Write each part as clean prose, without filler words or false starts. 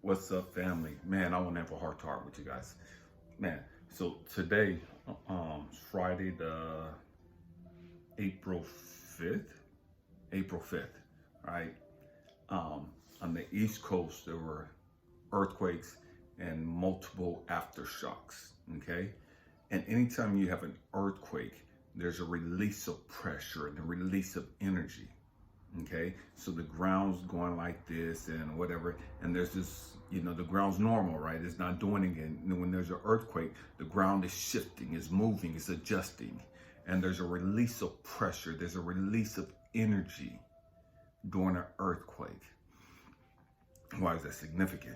What's up, family? Man, I want to have a heart to heart with you guys. Man, so today, Friday the April 5th, April 5th, right? On the East Coast, there were earthquakes and multiple aftershocks, okay? And anytime you have an earthquake, there's a release of pressure and a release of energy. Okay, so the ground's going like this and whatever, and there's this, the ground's normal, right? It's not doing it again. And when there's an earthquake, the ground is shifting, is moving, is adjusting, and there's a release of pressure, there's a release of energy during an earthquake. Why is that significant?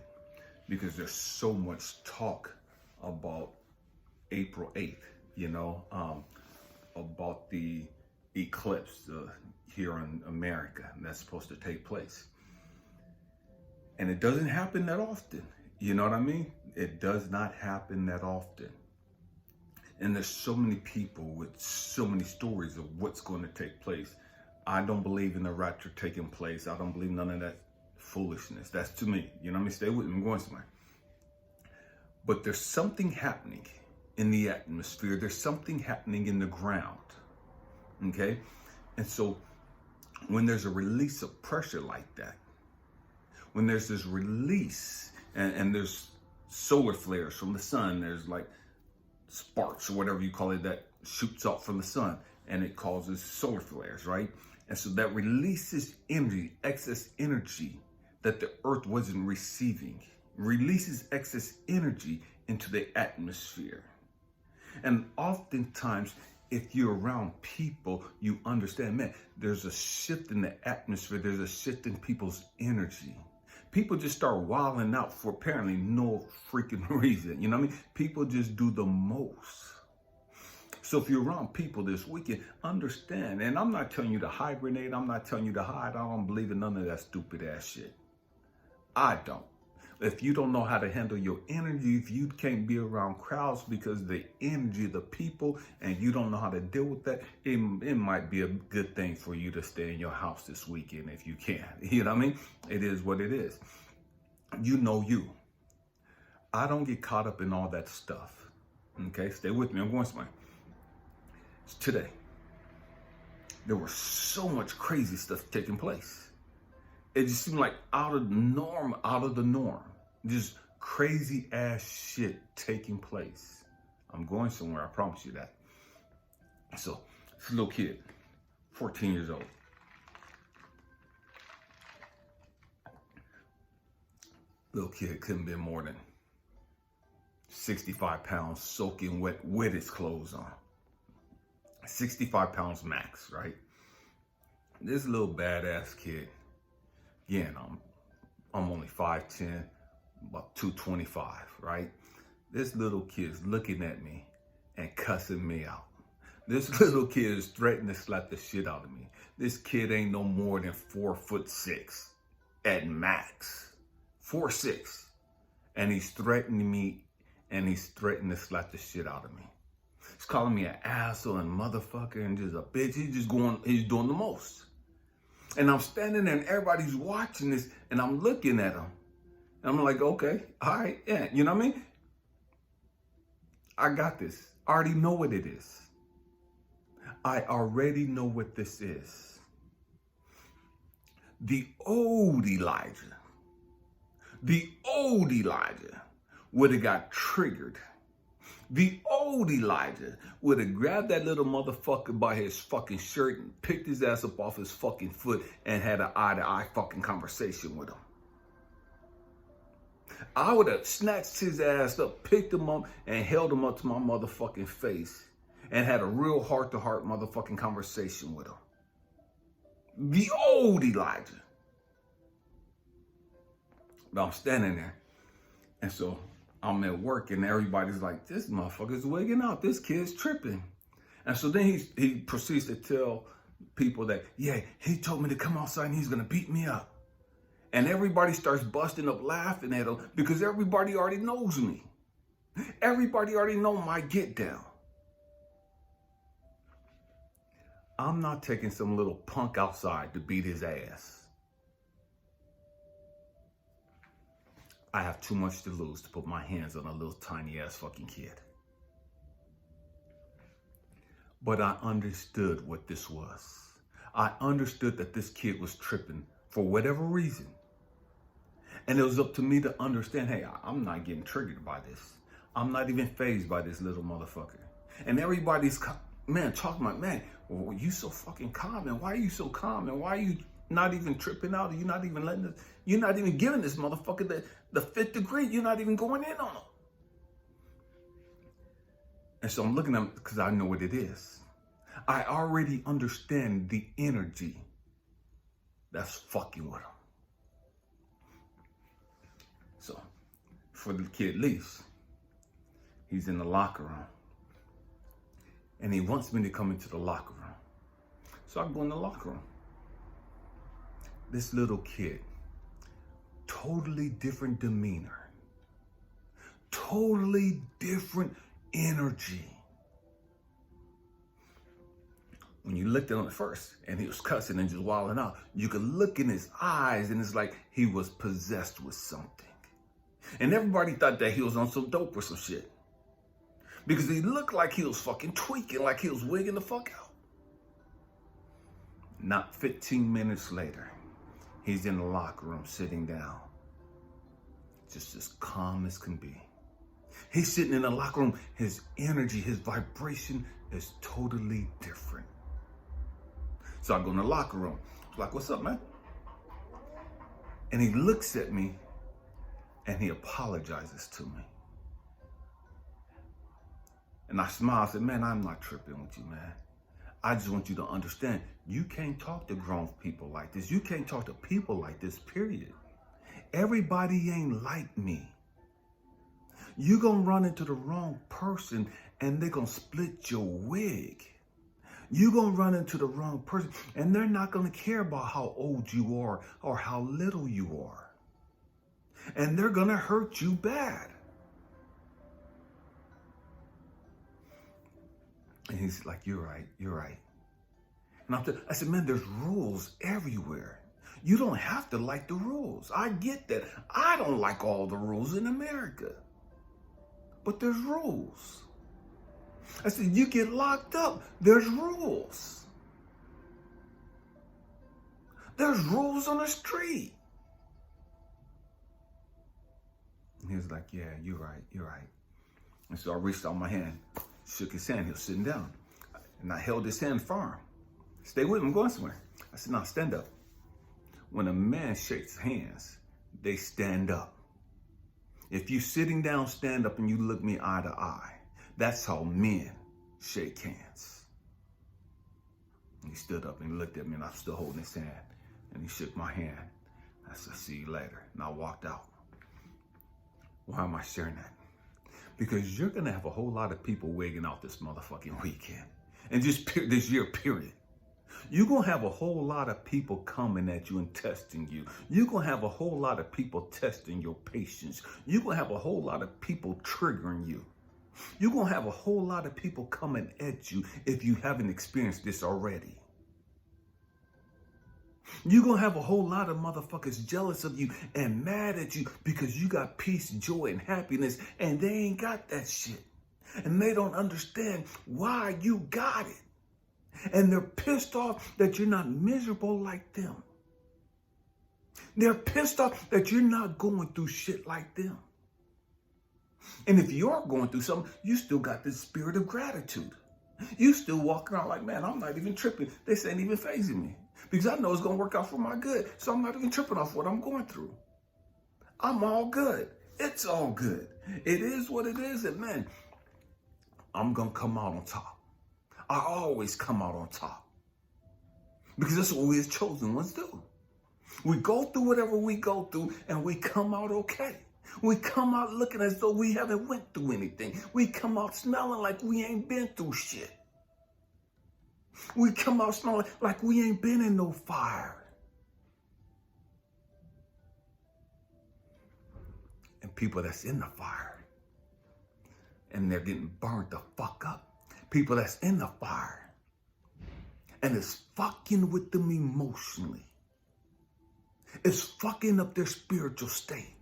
Because there's so much talk about April 8th, about the eclipse here in America, and that's supposed to take place. And it doesn't happen that often. You know what I mean? It does not happen that often. And there's so many people with so many stories of what's going to take place. I don't believe in the rapture taking place. I don't believe none of that foolishness. That's to me. You know what I mean? Stay with me. I'm going somewhere. But there's something happening in the atmosphere. There's something happening in the ground. Okay? And so when there's a release of pressure like that, when there's this release and there's solar flares from the sun, there's like sparks or whatever you call it that shoots out from the sun, and it causes solar flares, right? And so that releases energy, excess energy that the earth wasn't receiving, releases excess energy into the atmosphere. And oftentimes, if you're around people, you understand, man, there's a shift in the atmosphere. There's a shift in people's energy. People just start wilding out for apparently no freaking reason. You know what I mean? People just do the most. So if you're around people this weekend, understand. And I'm not telling you to hibernate. I'm not telling you to hide. I don't believe in none of that stupid ass shit. I don't. If you don't know how to handle your energy, if you can't be around crowds because the energy of the people and you don't know how to deal with that, it might be a good thing for you to stay in your house this weekend if you can. You know what I mean? It is what it is. You know you. I don't get caught up in all that stuff. Okay, stay with me. I'm going somewhere. Today, there was so much crazy stuff taking place. It just seemed like out of the norm. Just crazy ass shit taking place. I'm going somewhere, I promise you that. So, this little kid, 14 years old. Little kid couldn't be more than 65 pounds soaking wet with his clothes on. 65 pounds max, right? This little badass kid, again, I'm only 5'10", about 225, right? This little kid's looking at me and cussing me out. This little kid is threatening to slap the shit out of me. This kid ain't no more than 4'6" at max. 4'6". And he's threatening me and he's threatening to slap the shit out of me. He's calling me an asshole and motherfucker and just a bitch. He's doing the most. And I'm standing there and everybody's watching this and I'm looking at him. And I'm like, okay, all right, yeah, you know what I mean? I got this. I already know what it is. I already know what this is. The old Elijah would have got triggered. The old Elijah would have grabbed that little motherfucker by his fucking shirt and picked his ass up off his fucking foot and had an eye-to-eye fucking conversation with him. I would have snatched his ass up, picked him up, and held him up to my motherfucking face and had a real heart-to-heart motherfucking conversation with him. The old Elijah. But I'm standing there, and so I'm at work, and everybody's like, this motherfucker's wigging out. This kid's tripping. And so then he proceeds to tell people that, yeah, he told me to come outside and he's going to beat me up. And everybody starts busting up laughing at him because everybody already knows me. Everybody already know my get down. I'm not taking some little punk outside to beat his ass. I have too much to lose to put my hands on a little tiny ass fucking kid. But I understood what this was. I understood that this kid was tripping for whatever reason. And it was up to me to understand, hey, I'm not getting triggered by this. I'm not even fazed by this little motherfucker. And everybody's, man, talking about, man, well, you so fucking calm, and why are you so calm, and why are you not even tripping out? You're not even letting this, you're not even giving this motherfucker the fifth degree. You're not even going in on him. And so I'm looking at him because I know what it is. I already understand the energy that's fucking with him. So, before the kid leaves, he's in the locker room. And he wants me to come into the locker room. So I go in the locker room. This little kid, totally different demeanor, totally different energy. When you looked at him at first and he was cussing and just wilding out, you could look in his eyes and it's like he was possessed with something. And everybody thought that he was on some dope or some shit. Because he looked like he was fucking tweaking, like he was wigging the fuck out. Not 15 minutes later, he's in the locker room sitting down. Just as calm as can be. He's sitting in the locker room. His energy, his vibration is totally different. So I go in the locker room. I'm like, what's up, man? And he looks at me and he apologizes to me. And I smile. I said, man, I'm not tripping with you, man. I just want you to understand, you can't talk to grown people like this. You can't talk to people like this, period. Everybody ain't like me. You gonna run into the wrong person and they're gonna split your wig. You gonna run into the wrong person and they're not gonna care about how old you are or how little you are. And they're gonna hurt you bad. And he's like, you're right, you're right. And I said, man, there's rules everywhere. You don't have to like the rules. I get that. I don't like all the rules in America. But there's rules. I said, you get locked up, there's rules. There's rules on the street. And he was like, yeah, you're right, you're right. And so I reached out my hand, shook his hand, he was sitting down. And I held his hand firm. Stay with me, I'm going somewhere. I said, now stand up. When a man shakes hands, they stand up. If you sitting down, stand up and you look me eye to eye. That's how men shake hands. And he stood up and he looked at me and I'm still holding his hand. And he shook my hand. I said, see you later. And I walked out. Why am I sharing that? Because you're going to have a whole lot of people wigging out this motherfucking weekend. And just this year, period. You're going to have a whole lot of people coming at you and testing you. You're going to have a whole lot of people testing your patience. You're going to have a whole lot of people triggering you. You're going to have a whole lot of people coming at you if you haven't experienced this already. You're going to have a whole lot of motherfuckers jealous of you and mad at you because you got peace, joy, and happiness, and they ain't got that shit. And they don't understand why you got it. And they're pissed off that you're not miserable like them. They're pissed off that you're not going through shit like them. And if you are going through something, you still got this spirit of gratitude. You still walk around like, man, I'm not even tripping. This ain't even fazing me. Because I know it's going to work out for my good. So I'm not even tripping off what I'm going through. I'm all good. It's all good. It is what it is. And man, I'm going to come out on top. I always come out on top. Because that's what we as chosen ones do. We go through whatever we go through and we come out okay. We come out looking as though we haven't went through anything. We come out smelling like we ain't been through shit. We come out smelling like we ain't been in no fire. And people that's in the fire and they're getting burnt the fuck up. People that's in the fire and it's fucking with them emotionally. It's fucking up their spiritual state.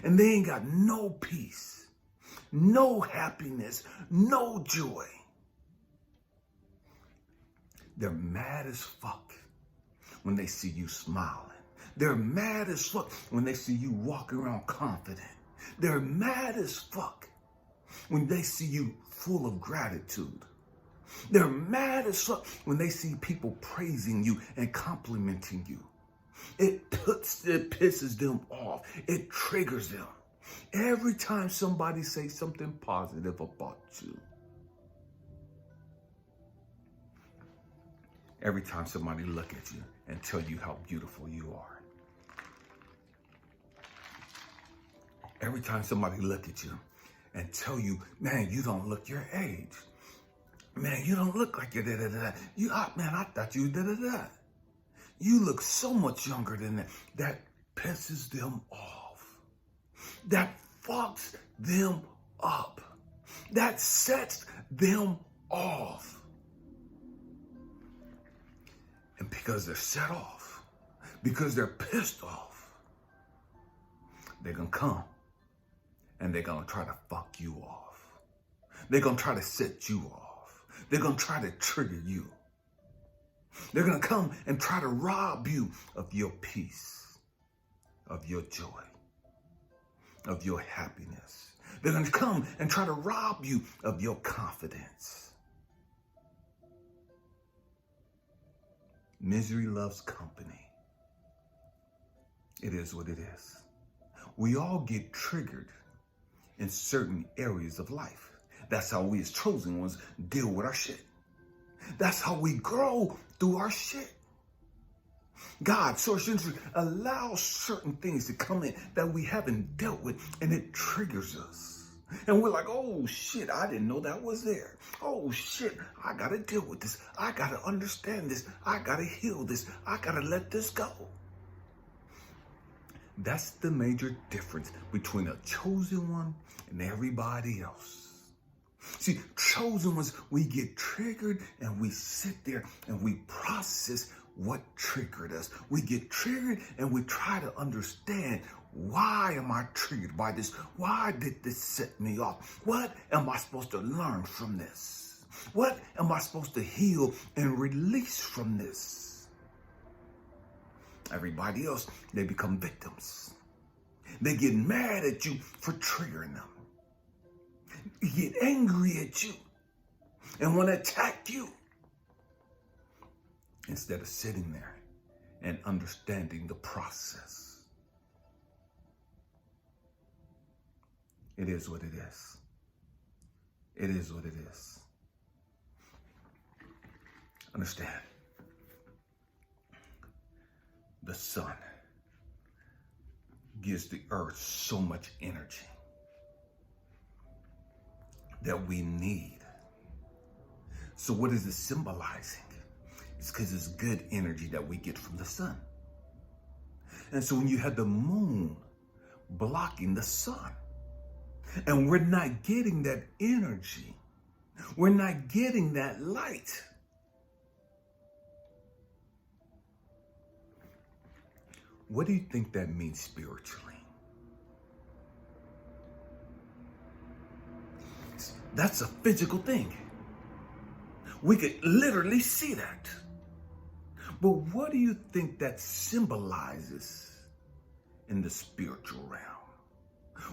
And they ain't got no peace, no happiness, no joy. They're mad as fuck when they see you smiling. They're mad as fuck when they see you walking around confident. They're mad as fuck when they see you full of gratitude. They're mad as fuck when they see people praising you and complimenting you. It pisses them off. It triggers them. Every time somebody says something positive about you. Every time somebody look at you and tell you how beautiful you are. Every time somebody look at you and tell you, man, you don't look your age. Man, you don't look like you're da-da-da. Man, I thought you da-da-da. You look so much younger than that. That pisses them off. That fucks them up. That sets them off. And because they're set off, because they're pissed off, they're going to come and they're going to try to fuck you off. They're going to try to set you off. They're going to try to trigger you. They're going to come and try to rob you of your peace, of your joy, of your happiness. They're going to come and try to rob you of your confidence. Misery loves company. It is what it is. We all get triggered in certain areas of life. That's how we as chosen ones deal with our shit. That's how we grow through our shit. God, source interest, allows certain things to come in that we haven't dealt with, and it triggers us. And we're like, oh shit, I didn't know that was there. Oh shit, I gotta deal with this. I gotta understand this. I gotta heal this. I gotta let this go. That's the major difference between a chosen one and everybody else. See, chosen ones, we get triggered and we sit there and we process what triggered us. We get triggered and we try to understand, why am I triggered by this? Why did this set me off? What am I supposed to learn from this? What am I supposed to heal and release from this? Everybody else, they become victims. They get mad at you for triggering them. They get angry at you and want to attack you instead of sitting there and understanding the process. It is what it is. It is what it is. Understand. The sun gives the earth so much energy that we need. So what is it symbolizing? It's because it's good energy that we get from the sun. And so when you have the moon blocking the sun, and we're not getting that energy, we're not getting that light, what do you think that means spiritually? That's a physical thing. We could literally see that. But what do you think that symbolizes in the spiritual realm?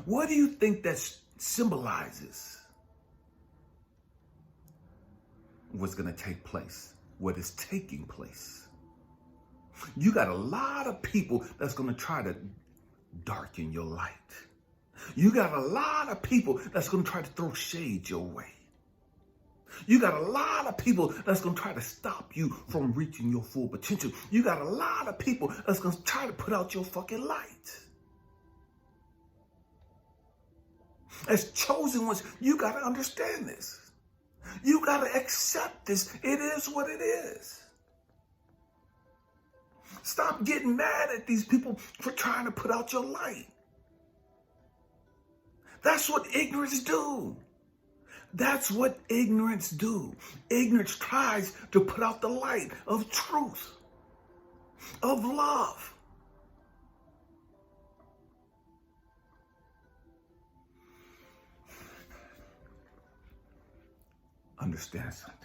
What do you think that symbolizes what's going to take place, what is taking place? You got a lot of people that's going to try to darken your light. You got a lot of people that's going to try to throw shade your way. You got a lot of people that's going to try to stop you from reaching your full potential. You got a lot of people that's going to try to put out your fucking light. As chosen ones, you got to understand this. You got to accept this. It is what it is. Stop getting mad at these people for trying to put out your light. That's what ignorance do. That's what ignorance do. Ignorance tries to put out the light of truth, of love. understand something.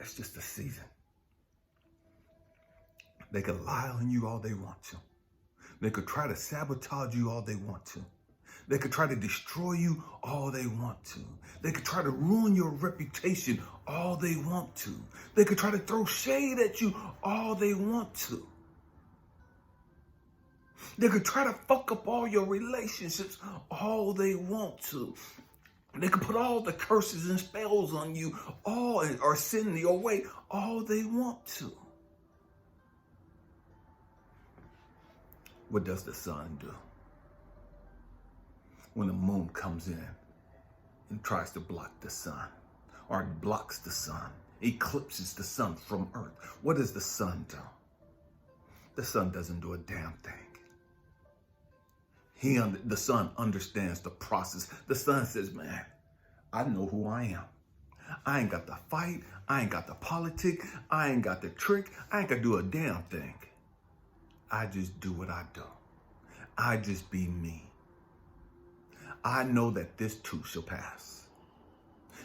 It's just a season. They could lie on you all they want to. They could try to sabotage you all they want to. They could try to destroy you all they want to. They could try to ruin your reputation all they want to. They could try to throw shade at you all they want to. They could try to fuck up all your relationships all they want to. They could put all the curses and spells on you all, or send your way all they want to. What does the sun do? When the moon comes in and tries to block the sun, or blocks the sun, eclipses the sun from earth, what does the sun do? The sun doesn't do a damn thing. The sun understands the process. The sun says, man, I know who I am. I ain't got to fight. I ain't got the politic. I ain't got the trick. I ain't got to do a damn thing. I just do what I do. I just be me. I know that this too shall pass.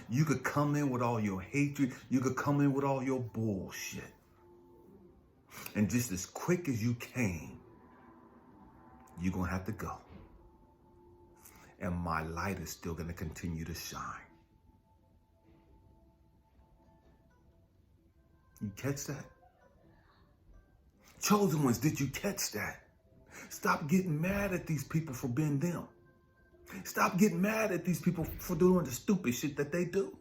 You could come in with all your hatred. You could come in with all your bullshit. And just as quick as you came, you're going to have to go. And my light is still going to continue to shine. You catch that? Chosen ones, did you catch that? Stop getting mad at these people for being them. Stop getting mad at these people for doing the stupid shit that they do.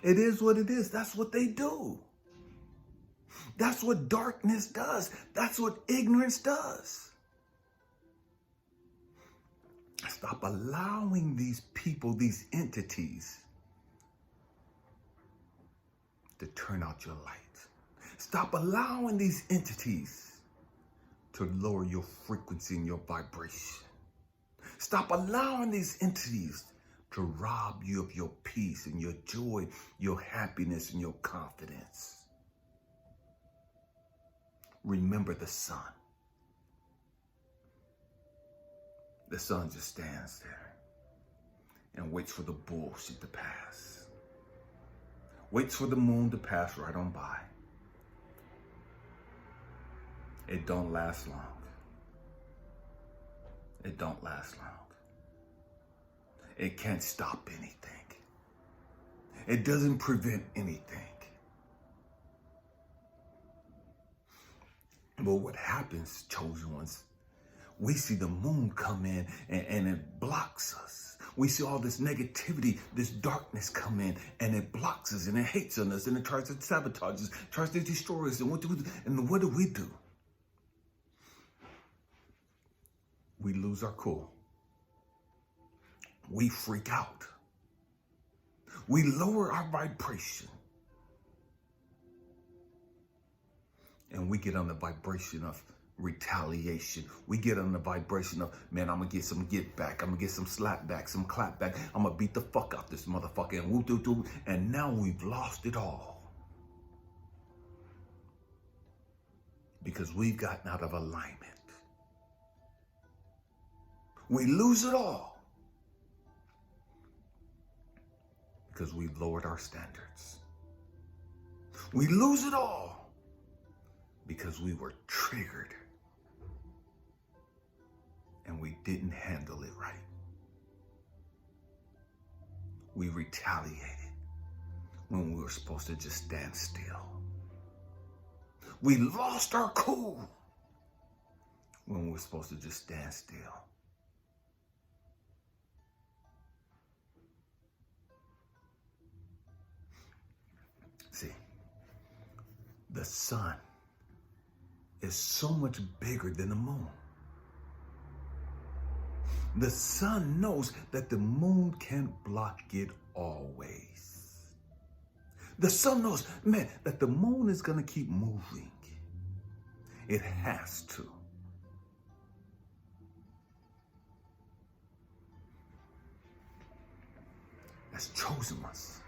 It is what it is. That's what they do. That's what darkness does. That's what ignorance does. Stop allowing these people, these entities, to turn out your light. Stop allowing these entities to lower your frequency and your vibration. Stop allowing these entities to rob you of your peace and your joy, your happiness and your confidence. Remember the sun. The sun just stands there and waits for the bullshit to pass. Waits for the moon to pass right on by. It don't last long. It don't last long. It can't stop anything. It doesn't prevent anything. But what happens, chosen ones, we see the moon come in and it blocks us. We see all this negativity, this darkness come in and it blocks us and it hates on us and it tries to sabotage us, tries to destroy us. And what do we do? And what do? We lose our cool. We freak out. We lower our vibration. And we get on the vibration of retaliation. We get on the vibration of, man, I'm going to get some get back. I'm going to get some slap back, some clap back. I'm going to beat the fuck out this motherfucker. And whoop, doo, doo. And now we've lost it all. Because we've gotten out of alignment. We lose it all. Because we've lowered our standards. We lose it all. Because we were triggered. And we didn't handle it right. We retaliated when we were supposed to just stand still. We lost our cool when we were supposed to just stand still. See, the sun is so much bigger than the moon. The sun knows that the moon can't block it always. The sun knows, man, that the moon is going to keep moving. It has to. As chosen ones,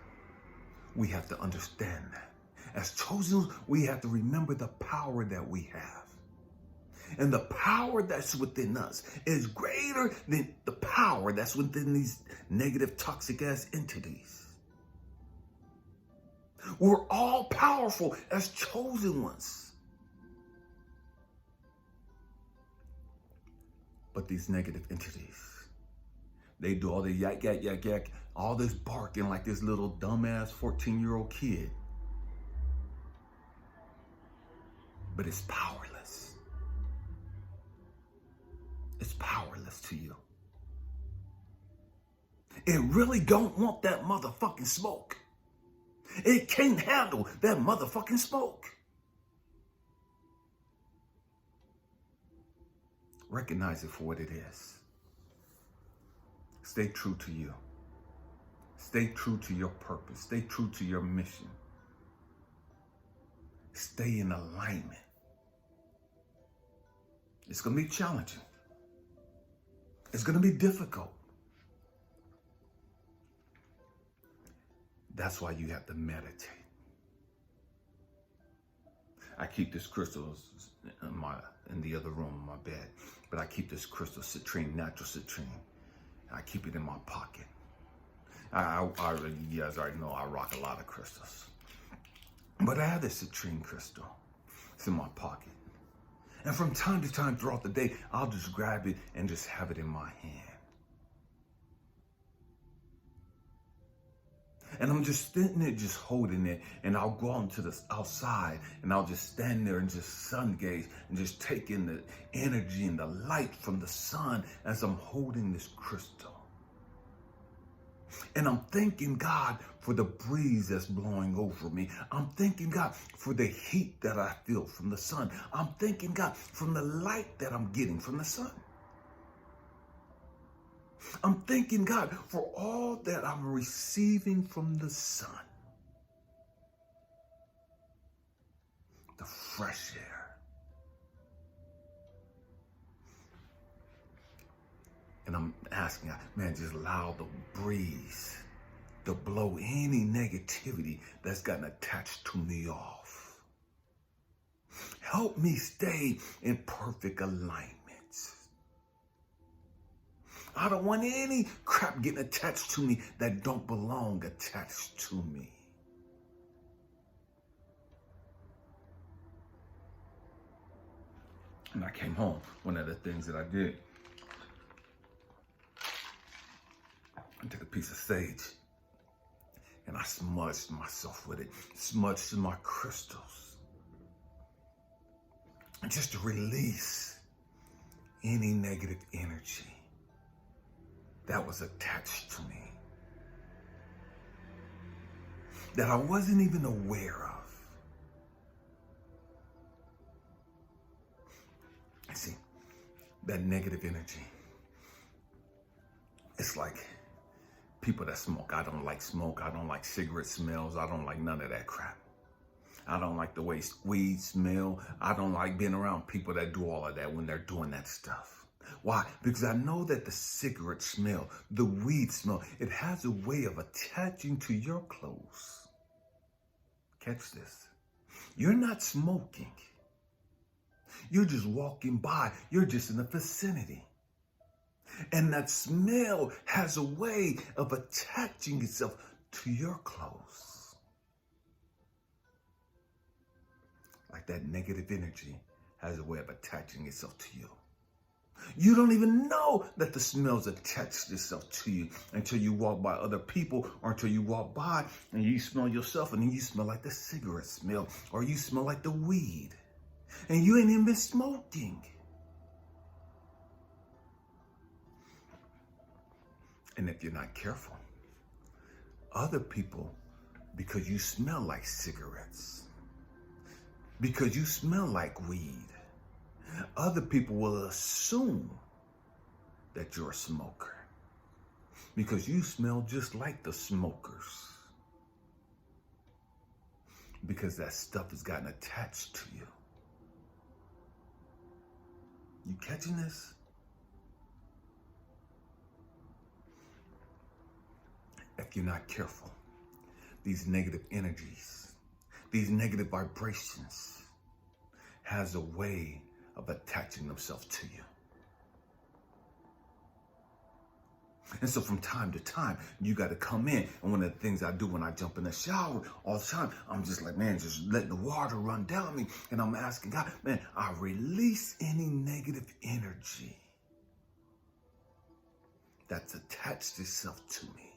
we have to understand that. As chosen, we have to remember the power that we have. And the power that's within us is greater than the power that's within these negative, toxic ass entities. We're all powerful as chosen ones. But these negative entities, they do all the yak, yak, yak, yak, all this barking like this little dumbass 14-year-old kid. But it's powerless. It's powerless to you. It really don't want that motherfucking smoke. It can't handle that motherfucking smoke. Recognize it for what it is. Stay true to you. Stay true to your purpose. Stay true to your mission. Stay in alignment. It's going to be challenging. It's going to be difficult. That's why you have to meditate. I keep this crystal in the other room in my bed, but I keep this crystal citrine, natural citrine. I keep it in my pocket. You guys already know I rock a lot of crystals. But I have this citrine crystal. It's in my pocket. And from time to time throughout the day, I'll just grab it and just have it in my hand. And I'm just sitting there, just holding it. And I'll go out into the outside and I'll just stand there and just sun gaze and just take in the energy and the light from the sun as I'm holding this crystal. And I'm thanking God for the breeze that's blowing over me. I'm thanking God for the heat that I feel from the sun. I'm thanking God from the light that I'm getting from the sun. I'm thanking God for all that I'm receiving from the sun. The fresh air. And I'm asking God, man, just allow the breeze to blow any negativity that's gotten attached to me off. Help me stay in perfect alignment. I don't want any crap getting attached to me that don't belong attached to me. And I came home, one of the things that I did, I took a piece of sage and I smudged myself with it, smudged my crystals. And just to release any negative energy that was attached to me, that I wasn't even aware of. See, that negative energy, it's like people that smoke. I don't like smoke. I don't like cigarette smells. I don't like none of that crap. I don't like the way weed smell. I don't like being around people that do all of that when they're doing that stuff. Why? Because I know that the cigarette smell, the weed smell, it has a way of attaching to your clothes. Catch this. You're not smoking. You're just walking by. You're just in the vicinity. And that smell has a way of attaching itself to your clothes. Like that negative energy has a way of attaching itself to you. You don't even know that the smell's attached itself to you until you walk by other people, or until you walk by and you smell yourself and then you smell like the cigarette smell, or you smell like the weed and you ain't even been smoking. And if you're not careful, other people, because you smell like cigarettes, because you smell like weed, other people will assume that you're a smoker because you smell just like the smokers, because that stuff has gotten attached to you. You catching this? If you're not careful, these negative energies, these negative vibrations has a way of attaching themselves to you. And so from time to time, you got to come in. And one of the things I do when I jump in the shower all the time, I'm just like, man, just letting the water run down me. And I'm asking God, man, I release any negative energy that's attached itself to me.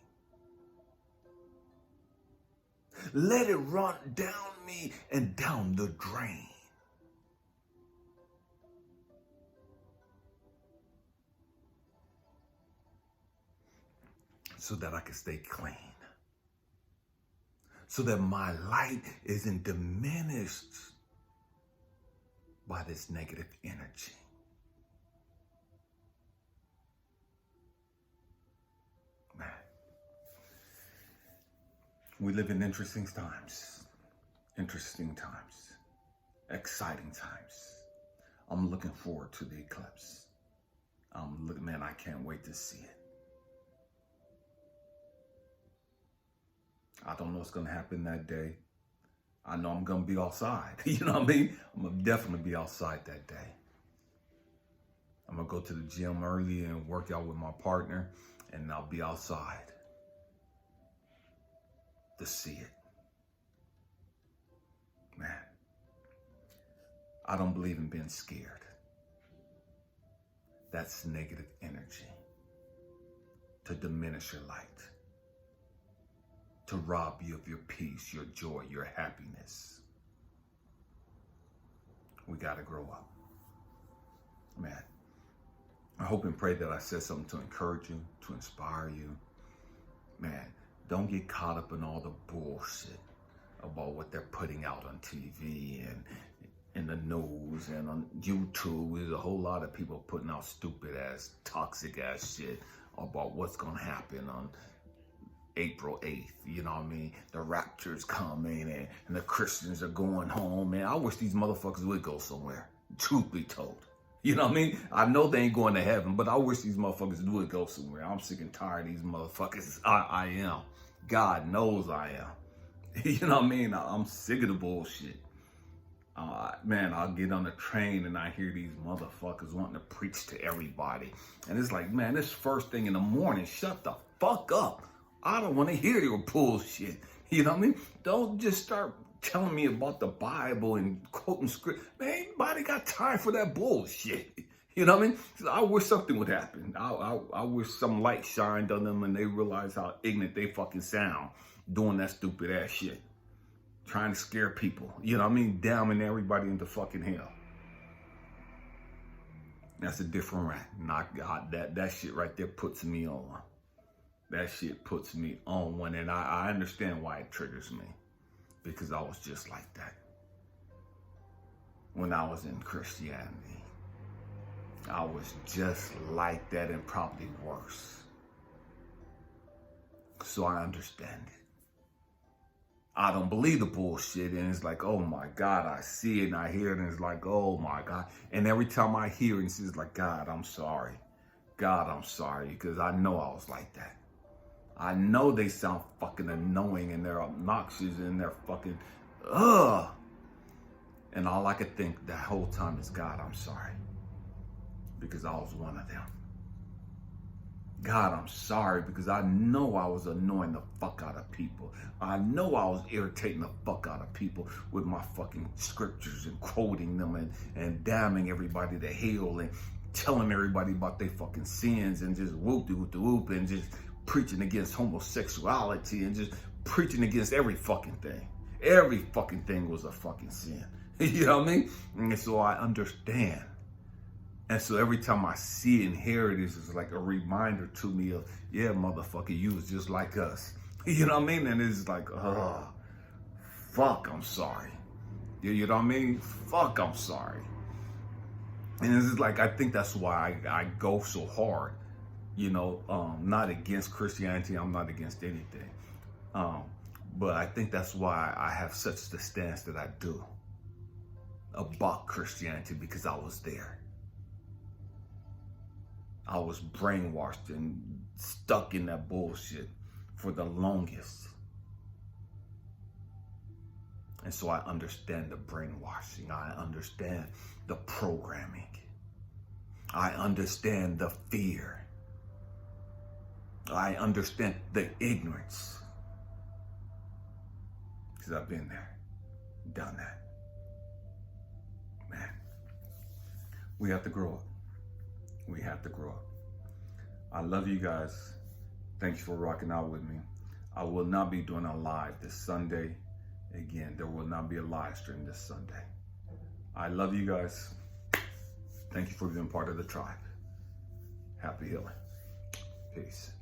Let it run down me and down the drain. So that I can stay clean. So that my light isn't diminished by this negative energy. Man, we live in interesting times, exciting times. I'm looking forward to the eclipse. Man, I can't wait to see it. I don't know what's going to happen that day. I know I'm going to be outside. You know what I mean? I'm going to definitely be outside that day. I'm going to go to the gym early and work out with my partner, and I'll be outside to see it. Man, I don't believe in being scared. That's negative energy to diminish your light, to rob you of your peace, your joy, your happiness. We got to grow up. Man, I hope and pray that I said something to encourage you, to inspire you. Man, don't get caught up in all the bullshit about what they're putting out on TV and in the news and on YouTube. There's a whole lot of people putting out stupid ass, toxic ass shit about what's going to happen on April 8th, you know what I mean? The rapture's coming and the Christians are going home. Man, I wish these motherfuckers would go somewhere, truth be told. You know what I mean? I know they ain't going to heaven, but I wish these motherfuckers would go somewhere. I'm sick and tired of these motherfuckers. I am. God knows I am. You know what I mean? I'm sick of the bullshit. Man, I'll get on the train and I hear these motherfuckers wanting to preach to everybody. And it's like, man, this first thing in the morning, shut the fuck up. I don't want to hear your bullshit. You know what I mean? Don't just start telling me about the Bible and quoting script. Man, ain't nobody got time for that bullshit. You know what I mean? I wish something would happen. I wish some light shined on them and they realize how ignorant they fucking sound doing that stupid ass shit. Trying to scare people. You know what I mean? Damning everybody into fucking hell. That's a different rant. Not God. That shit right there puts me on. That shit puts me on one, and I understand why it triggers me, because I was just like that when I was in Christianity. I was just like that and probably worse. So I understand it. I don't believe the bullshit, and it's like, oh my God, I see it and I hear it, and it's like, oh my God. And every time I hear it, it's just like, God, I'm sorry. God, I'm sorry, because I know I was like that. I know they sound fucking annoying and they're obnoxious and they're fucking, ugh. And all I could think that whole time is, God, I'm sorry. Because I was one of them. God, I'm sorry, because I know I was annoying the fuck out of people. I know I was irritating the fuck out of people with my fucking scriptures and quoting them and damning everybody to hell and telling everybody about their fucking sins and just whoop-de-whoop-de-whoop and just preaching against homosexuality and just preaching against every fucking thing. Every fucking thing was a fucking sin. You know what I mean? And so I understand. And so every time I see and hear it, it's just like a reminder to me of, yeah, motherfucker, you was just like us. You know what I mean? And it's like, fuck, I'm sorry. You know what I mean? Fuck, I'm sorry. And it's just like, I think that's why I go so hard. You know, not against Christianity. I'm not against anything. But I think that's why I have such the stance that I do about Christianity, because I was there. I was brainwashed and stuck in that bullshit for the longest. And so I understand the brainwashing. I understand the programming. I understand the fear. I understand the ignorance. Because I've been there, done that. Man, we have to grow up. We have to grow up. I love you guys. Thank you for rocking out with me. I will not be doing a live this Sunday. Again, there will not be a live stream this Sunday. I love you guys. Thank you for being part of the tribe. Happy healing. Peace.